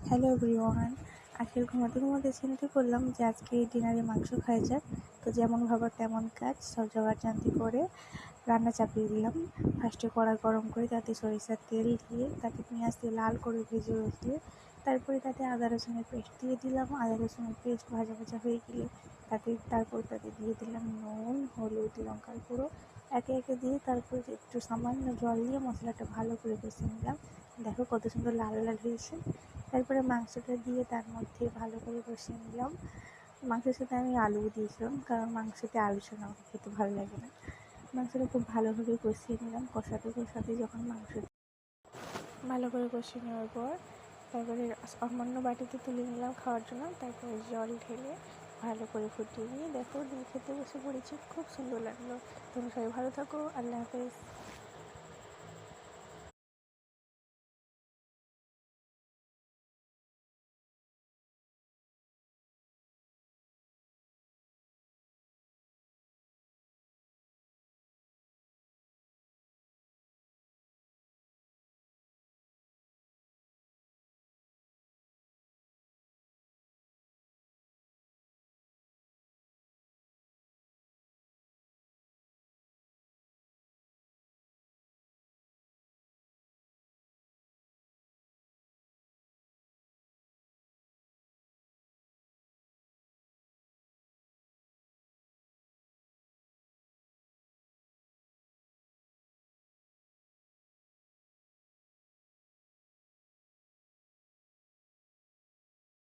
Hello everyone. আজকে ঘুমাতে ঘুমাতে চিন্তা করলাম যে আজকে ডিনারে মাংস খাওয়া যাক। তো যেমন ভাবা তেমন কাজ, সব জোগাড় করে রান্না চাপিয়ে দিলাম। ফার্স্টে কড়াই গরম করে তাতে সরিষার তেল দিয়ে তাতে পেঁয়াজ দিয়ে লাল করে ভেজে উঠলে তারপরে তাতে আদা রসুনের পেস্ট দিয়ে দিলাম। আদা রসুনের পেস্ট ভাজা ভাজা হয়ে গেলে তাতে দিয়ে দিলাম নুন, হলুদ, লঙ্কার গুঁড়ো একে একে দিয়ে তারপর একটু সামান্য জল দিয়ে মশলাটা ভালো করে কষিয়ে নিলাম। দেখো কত সুন্দর লাল লাল হয়েছে। তারপরে মাংসটা দিয়ে তার মধ্যে ভালো করে কষিয়ে নিলাম। মাংসের সাথে আমি আলুও দিয়েছিলাম, কারণ মাংসতে আলু ছাড়া আমাকে খেতে ভালো লাগে না। মাংসটা খুব ভালোভাবে কষিয়ে নিলাম। কষাতে যখন মাংস ভালো করে কষিয়ে নেওয়ার পর তারপরে অন্য বাটিতে তুলে নিলাম খাওয়ার জন্য। তারপরে জল ঢেলে ভালো করে ফুটিয়ে নিয়ে দেখো ডিম খেতে বসে পড়েছি। খুব সুন্দর লাগলো। তোমরা সবাই ভালো থাকো। আল্লাহ হাফেজ।